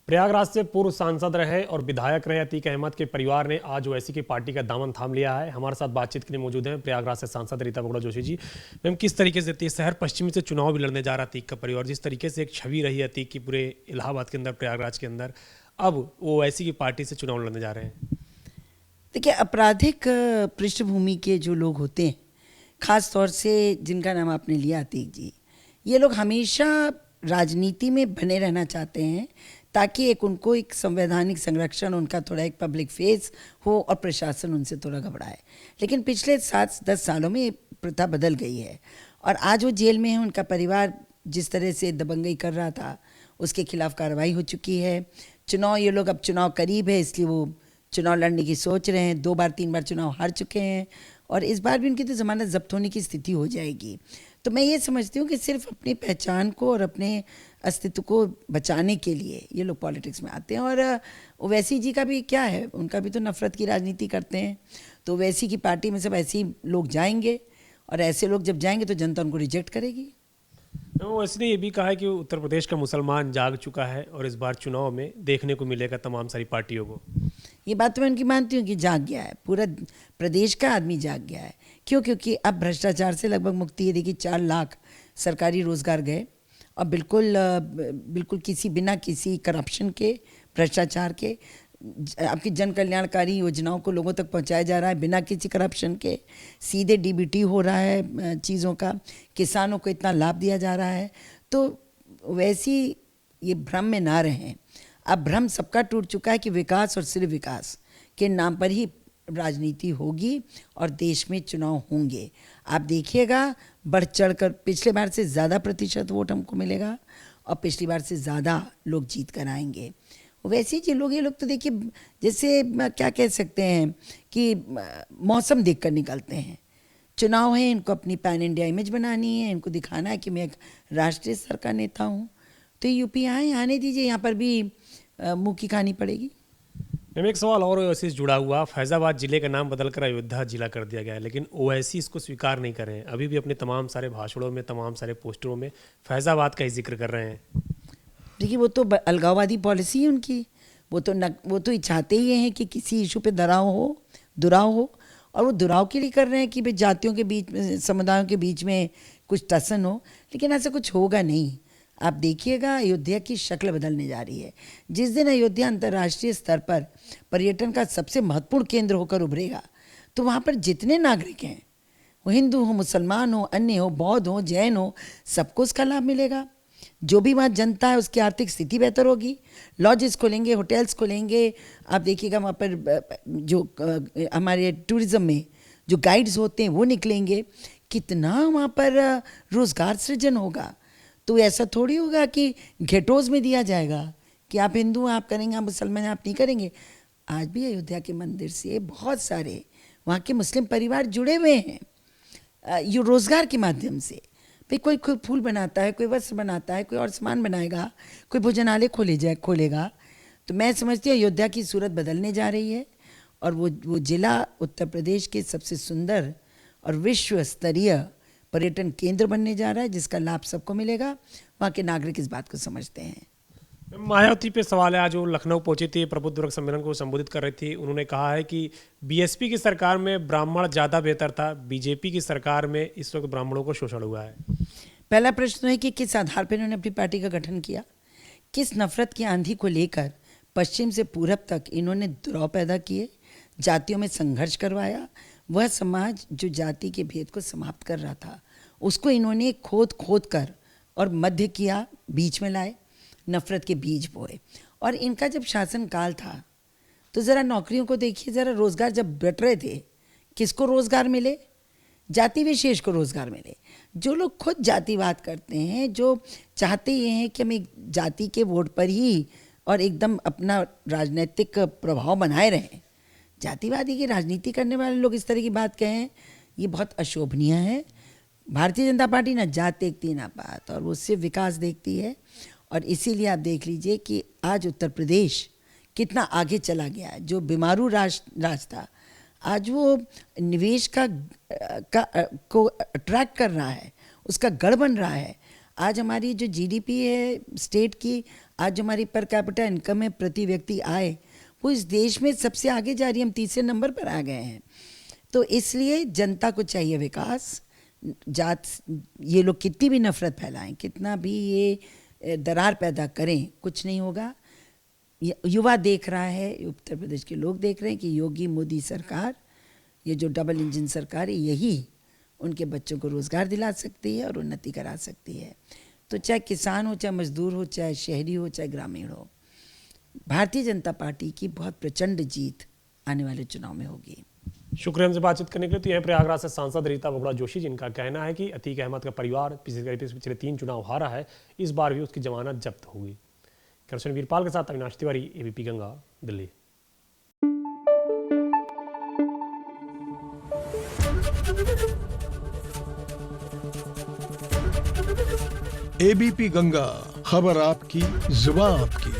प्रयागराज से पूर्व सांसद रहे और विधायक रहे अतीक अहमद के परिवार ने आज ओवैसी की पार्टी का दामन थाम लिया है। हमारे साथ बातचीत के लिए मौजूद हैं प्रयागराज से सांसद रीता बगड़ा जोशी जी। मैम, किस तरीके से शहर पश्चिमी से चुनाव भी लड़ने जा रहा अतीक का परिवार, जिस तरीके से एक छवि रही है अतीक की पूरे इलाहाबाद के अंदर, प्रयागराज के अंदर, अब वो ओवैसी की पार्टी से चुनाव लड़ने जा रहे हैं। देखिए, आपराधिक पृष्ठभूमि के जो लोग होते हैं, ख़ास तौर से जिनका नाम आपने लिया अतीक जी, ये लोग हमेशा राजनीति में बने रहना चाहते हैं ताकि उनको एक संवैधानिक संरक्षण, उनका थोड़ा एक पब्लिक फेस हो और प्रशासन उनसे थोड़ा घबराए। लेकिन पिछले 7-10 सालों में ये प्रथा बदल गई है और आज वो जेल में है। उनका परिवार जिस तरह से दबंगई कर रहा था, उसके खिलाफ कार्रवाई हो चुकी है। चुनाव, ये लोग अब चुनाव करीब है इसलिए वो चुनाव लड़ने की सोच रहे हैं। 2 बार 3 बार चुनाव हार चुके हैं और इस बार भी उनकी तो ज़मानत जब्त होने की स्थिति हो जाएगी। तो मैं ये समझती हूँ कि सिर्फ अपनी पहचान को और अपने अस्तित्व को बचाने के लिए ये लोग पॉलिटिक्स में आते हैं। और ओवैसी जी का भी क्या है, उनका भी तो नफरत की राजनीति करते हैं। तो ओवैसी की पार्टी में सब ऐसे ही लोग जाएंगे और ऐसे लोग जब जाएंगे तो जनता उनको रिजेक्ट करेगी। ओवैसी ने ये भी कहा है कि उत्तर प्रदेश का मुसलमान जाग चुका है और इस बार चुनाव में देखने को मिलेगा तमाम सारी पार्टियों को। ये बात तो मैं उनकी मानती हूँ कि जाग गया है, पूरा प्रदेश का आदमी जाग गया है। क्यों? क्योंकि अब भ्रष्टाचार से लगभग मुक्ति है। देखिए, 4 लाख सरकारी रोजगार गए और बिल्कुल बिना किसी करप्शन के, भ्रष्टाचार के आपकी जन कल्याणकारी योजनाओं को लोगों तक पहुंचाया जा रहा है बिना किसी करप्शन के। सीधे डीबीटी हो रहा है चीज़ों का, किसानों को इतना लाभ दिया जा रहा है। तो वैसी ये भ्रम में ना रहें। अब भ्रम सबका टूट चुका है कि विकास और सिर्फ विकास के नाम पर ही राजनीति होगी और देश में चुनाव होंगे। आप देखिएगा, बढ़ चढ़ कर पिछले बार से ज़्यादा प्रतिशत वोट हमको मिलेगा और पिछली बार से ज़्यादा लोग जीत कर आएंगे। वैसे ही ये लोग तो देखिए, जैसे क्या कह सकते हैं कि मौसम देख कर निकलते हैं। चुनाव है, इनको अपनी पैन इंडिया इमेज बनानी है, इनको दिखाना है कि मैं एक राष्ट्रीय स्तर का नेता हूँ। तो यूपी आने दीजिए, यहाँ पर भी मुँह की खानी पड़ेगी। मैम, एक सवाल और ओवैसी से जुड़ा हुआ। फैज़ाबाद जिले का नाम बदलकर अयोध्या जिला कर दिया गया है, लेकिन ओवैसी इसको स्वीकार नहीं कर रहे हैं। अभी भी अपने तमाम सारे भाषणों में, तमाम सारे पोस्टरों में फैज़ाबाद का ही जिक्र कर रहे हैं। देखिए, वो तो अलगाववादी पॉलिसी है उनकी। वो तो चाहते ही हैं कि किसी इशू पे दुराव हो और वो दुराव के लिए कर रहे हैं कि भाई जातियों के बीच में, समुदायों के बीच में कुछ टसन हो। लेकिन ऐसा कुछ होगा नहीं। आप देखिएगा, अयोध्या की शक्ल बदलने जा रही है। जिस दिन अयोध्या अंतर्राष्ट्रीय स्तर पर पर्यटन का सबसे महत्वपूर्ण केंद्र होकर उभरेगा, तो वहाँ पर जितने नागरिक हैं, वो हिंदू हो, मुसलमान हो, अन्य हो, बौद्ध हो, जैन हो, सबको उसका लाभ मिलेगा। जो भी वहाँ जनता है उसकी आर्थिक स्थिति बेहतर होगी। लॉजेस खोलेंगे, होटल्स खोलेंगे। आप देखिएगा, वहाँ पर जो हमारे टूरिज़्म में जो गाइड्स होते हैं वो निकलेंगे। कितना वहाँ पर रोज़गार सृजन होगा। तो ऐसा थोड़ी होगा कि घेटोज़ में दिया जाएगा कि आप हिंदू आप करेंगे, आप मुसलमान आप नहीं करेंगे। आज भी अयोध्या के मंदिर से बहुत सारे वहाँ के मुस्लिम परिवार जुड़े हुए हैं ये रोज़गार के माध्यम से। भाई कोई फूल बनाता है, कोई वस्त्र बनाता है, कोई और सामान बनाएगा, कोई भोजनालय खोलेगा। तो मैं समझती हूँ अयोध्या की सूरत बदलने जा रही है और वो जिला उत्तर प्रदेश के सबसे सुंदर और विश्व स्तरीय पर्यटन केंद्र बनने जा रहा है, जिसका लाभ सबको मिलेगा। वहाँ के नागरिक इस बात को समझते हैं। मायावती पे सवाल है। आज वो लखनऊ पहुंची थी, प्रबुद्ध वर्ग सम्मेलन को संबोधित कर रही थी। उन्होंने कहा है कि बीएसपी की सरकार में ब्राह्मण ज़्यादा बेहतर था, बीजेपी की सरकार में इस वक्त ब्राह्मणों को शोषण हुआ है। पहला प्रश्न है कि किस आधार पर इन्होंने अपनी पार्टी का गठन किया, किस नफरत की आंधी को लेकर पश्चिम से पूरब तक इन्होंने दुराव पैदा किए, जातियों में संघर्ष करवाया। वह समाज जो जाति के भेद को समाप्त कर रहा था, उसको इन्होंने खोद कर और मध्य किया, बीच में लाए, नफरत के बीज बोए। और इनका जब शासनकाल था तो ज़रा नौकरियों को देखिए, ज़रा रोज़गार जब बट रहे थे, किसको रोज़गार मिले? जाति विशेष को रोज़गार मिले। जो लोग खुद जातिवाद करते हैं, जो चाहते ये हैं कि हम एक जाति के वोट पर ही और एकदम अपना राजनीतिक प्रभाव बनाए रहें, जातिवादी की राजनीति करने वाले लोग इस तरह की बात कहें, ये बहुत अशोभनीय है। भारतीय जनता पार्टी ना जात देखती ना पात, और वो सिर्फ विकास देखती है। और इसीलिए आप देख लीजिए कि आज उत्तर प्रदेश कितना आगे चला गया है। जो बीमारू राज था, आज वो निवेश को अट्रैक्ट कर रहा है, उसका गढ़ बन रहा है। आज हमारी जो जीडीपी है स्टेट की, आज जो हमारी पर कैपिटा इनकम है, प्रति व्यक्ति आय, वो इस देश में सबसे आगे जा रही है। हम तीसरे नंबर पर आ गए हैं। तो इसलिए जनता को चाहिए विकास। जात, ये लोग कितनी भी नफरत फैलाएं, कितना भी ये दरार पैदा करें, कुछ नहीं होगा। युवा देख रहा है, उत्तर प्रदेश के लोग देख रहे हैं कि योगी मोदी सरकार, ये जो डबल इंजन सरकार है, यही उनके बच्चों को रोज़गार दिला सकती है और उन्नति करा सकती है। तो चाहे किसान हो, चाहे मजदूर हो, चाहे शहरी हो, चाहे ग्रामीण हो, भारतीय जनता पार्टी की बहुत प्रचंड जीत आने वाले चुनाव में होगी। शुक्रिया हमसे बातचीत करने के लिए। तो यह प्रयागराज से सांसद रीता बगुड़ा जोशी, जिनका कहना है कि अतीक अहमद का परिवार पिछले 3 चुनाव हारा है, इस बार भी उसकी जमानत जब्त होगी। कृष्ण वीरपाल के साथ अविनाश तिवारी, एबीपी गंगा, दिल्ली। एबीपी गंगा, खबर आपकी, जुबान आपकी।